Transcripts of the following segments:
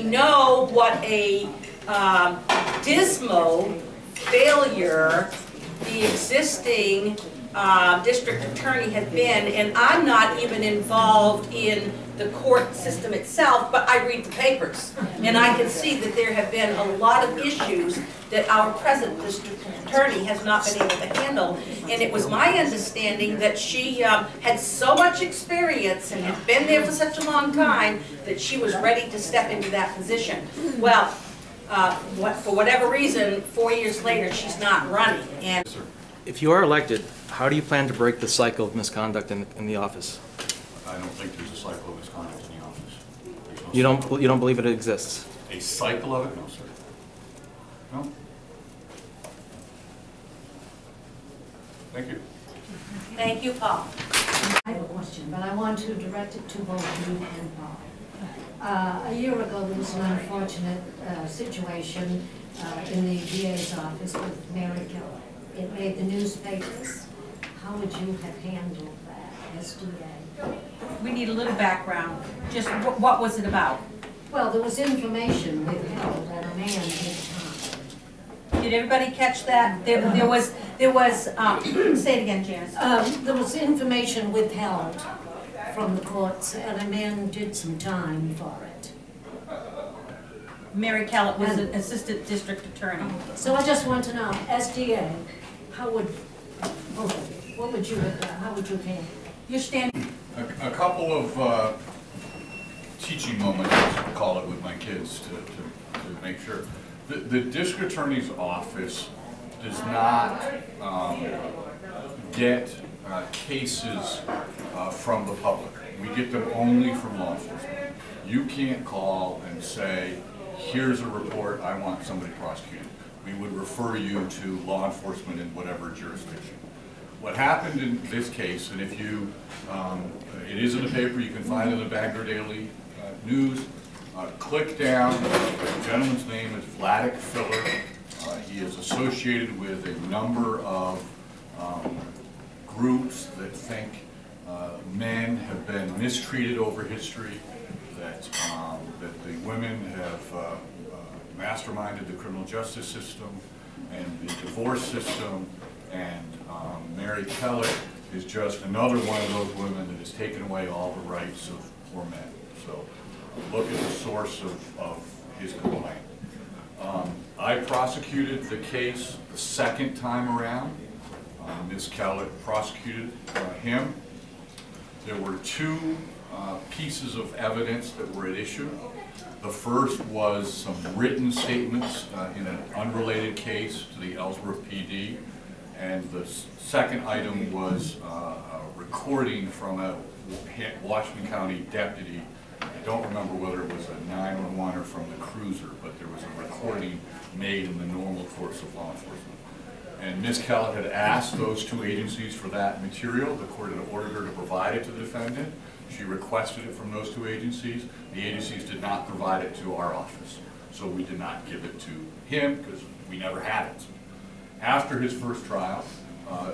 we know what a dismal failure the existing district attorney had been, and I'm not even involved in the court system itself, but I read the papers, and I can see that there have been a lot of issues that our present district attorney has not been able to handle. And it was my understanding that she had so much experience and had been there for such a long time that she was ready to step into that position. Well, for whatever reason, 4 years later, she's not running. And if you are elected, how do you plan to break the cycle of misconduct in the office? I don't think there's a cycle of misconduct in the office. No you don't believe it exists? A cycle of it? No, sir. No. Thank you. thank you, Paul. I have a question, but I want to direct it to both you and Paul. A year ago, there was an unfortunate situation in the DA's office with Mary Kellett. It made the newspapers. How would you have handled that, SDA? We need a little background. Just what was it about? Well, there was information withheld that a man did time. Did everybody catch that? There was say it again, Janice. There was information withheld from the courts, and a man did some time for it. Mary Kellett was an assistant district attorney. So I just want to know, SDA, how would you handle? You're standing. A couple of teaching moments, I call it, with my kids to make sure. The district attorney's office does not get cases from the public. We get them only from law enforcement. You can't call and say, here's a report, I want somebody prosecuted. We would refer you to law enforcement in whatever jurisdiction. What happened in this case, and if you, it is in the paper, you can find it in the Bangor Daily News, click down, the gentleman's name is Vladik Filler. He is associated with a number of groups that think men have been mistreated over history, that the women have masterminded the criminal justice system and the divorce system, and Mary Kellett is just another one of those women that has taken away all the rights of poor men. So look at the source of his complaint. I prosecuted the case the second time around. Ms. Kellett prosecuted him. There were two pieces of evidence that were at issue. The first was some written statements in an unrelated case to the Ellsworth PD, and the second item was a recording from a Washington County deputy. I don't remember whether it was a 911 or from the cruiser, but there was a recording made in the normal course of law enforcement. And Ms. Kellett had asked those two agencies for that material. The court had ordered her to provide it to the defendant. She requested it from those two agencies. The agencies did not provide it to our office, so we did not give it to him because we never had it. After his first trial,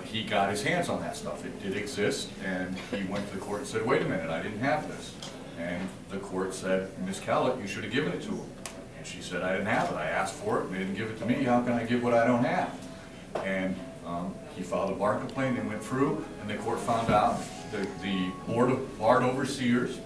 he got his hands on that stuff. It did exist, and he went to the court and said, wait a minute, I didn't have this. And the court said, Ms. Kellett, you should have given it to him. And she said, I didn't have it. I asked for it, and they didn't give it to me. How can I give what I don't have? And he filed a bar complaint and went through, and the court found out that the board overseers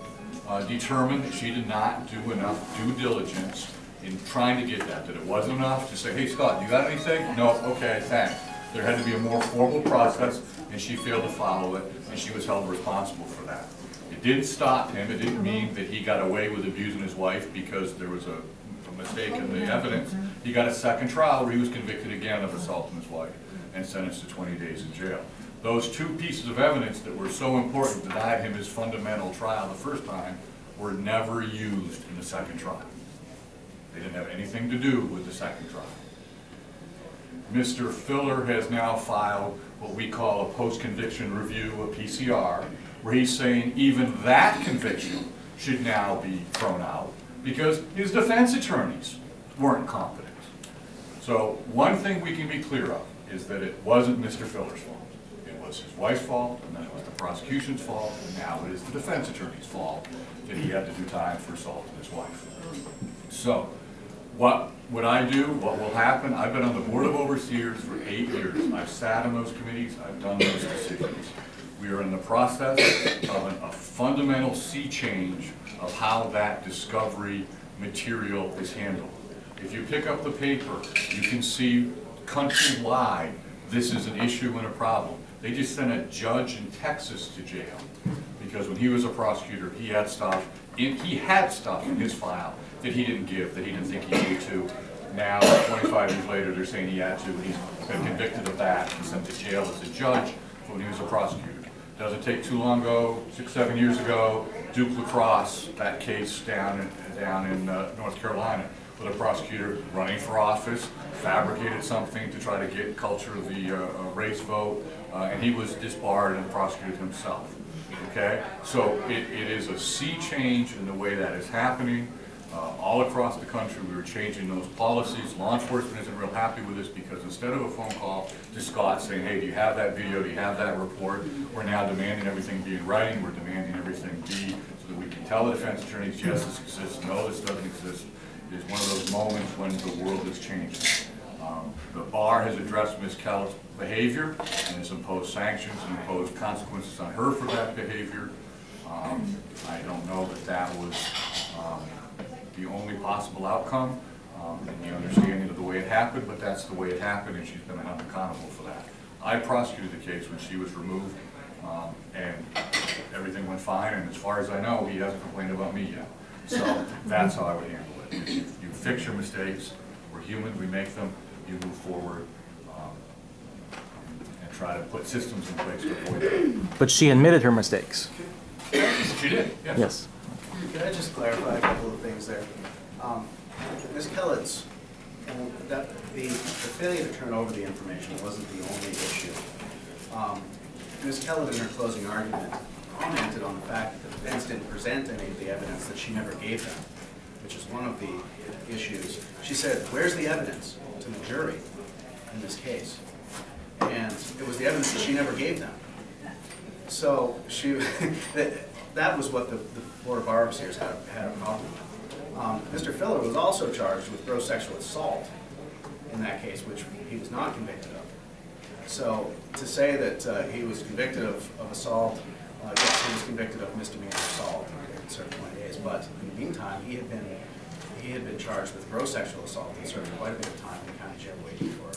determined that she did not do enough due diligence in trying to get that it wasn't enough to say, hey Scott, you got anything? No, okay, thanks. There had to be a more formal process, and she failed to follow it, and she was held responsible for that. It didn't stop him. It didn't mean that he got away with abusing his wife because there was a mistake in the evidence. He got a second trial where he was convicted again of assaulting his wife and sentenced to 20 days in jail. Those two pieces of evidence that were so important to deny him his fundamental trial the first time were never used in the second trial. They didn't have anything to do with the second trial. Mr. Filler has now filed what we call a post-conviction review, a PCR, where he's saying even that conviction should now be thrown out because his defense attorneys weren't competent. So one thing we can be clear of is that it wasn't Mr. Filler's fault. It was his wife's fault, and then it was the prosecution's fault, and now it is the defense attorney's fault that he had to do time for assaulting his wife. So, what would I do? What will happen? I've been on the Board of Overseers for 8 years. I've sat on those committees. I've done those decisions. We are in the process of a fundamental sea change of how that discovery material is handled. If you pick up the paper, you can see countrywide this is an issue and a problem. They just sent a judge in Texas to jail because when he was a prosecutor, he had stuff in his file that he didn't give, that he didn't think he needed to. Now, 25 years later, they're saying he had to, and he's been convicted of that and sent to jail as a judge when he was a prosecutor. Doesn't take too long ago, 6, 7 years ago, Duke Lacrosse, that case down in North Carolina, with a prosecutor running for office, fabricated something to try to get culture of the race vote, and he was disbarred and prosecuted himself. Okay, so it is a sea change in the way that is happening. All across the country, we were changing those policies. Law enforcement isn't real happy with this because instead of a phone call to Scott saying, hey, do you have that video, do you have that report, we're now demanding everything be in writing, we're demanding everything be so that we can tell the defense attorneys, yes, this exists, no, this doesn't exist. It is one of those moments when the world is changing. The bar has addressed Ms. Kellett's behavior and has imposed sanctions and imposed consequences on her for that behavior. I don't know that that was the only possible outcome and the understanding of the way it happened, but that's the way it happened, and she's been held accountable for that. I prosecuted the case when she was removed, and everything went fine, and as far as I know, he hasn't complained about me yet. So that's how I would handle it. You fix your mistakes. We're human, we make them, you move forward, and try to put systems in place to avoid them. But she admitted her mistakes. She did, yes. Yes. Can I just clarify a couple of things there? Ms. Kellett's, the failure to turn over the information wasn't the only issue. Ms. Kellett, in her closing argument, commented on the fact that the defense didn't present any of the evidence that she never gave them, which is one of the issues. She said, where's the evidence to the jury in this case? And it was the evidence that she never gave them. So she, that was what the Board of Bar Overseers had a problem with. Mr. Filler was also charged with gross sexual assault in that case, which he was not convicted of. So to say that he was convicted of assault, yes, he was convicted of misdemeanor assault in certain 20 days, but in the meantime, he had been charged with gross sexual assault and served quite a bit of time in county jail waiting for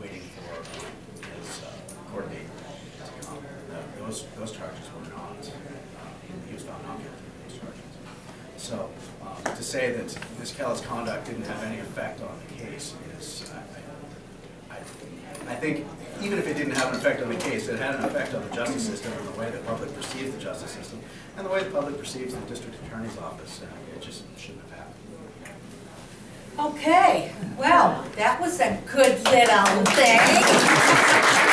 his court date to come. Those charges were not. He was found not guilty of those charges. So to say that Ms. Kellett's conduct didn't have any effect on the case is, I think, even if it didn't have an effect on the case, it had an effect on the justice system and the way the public perceives the justice system and the way the public perceives the district attorney's office. It just shouldn't have happened. Okay, well, that was a good little thing.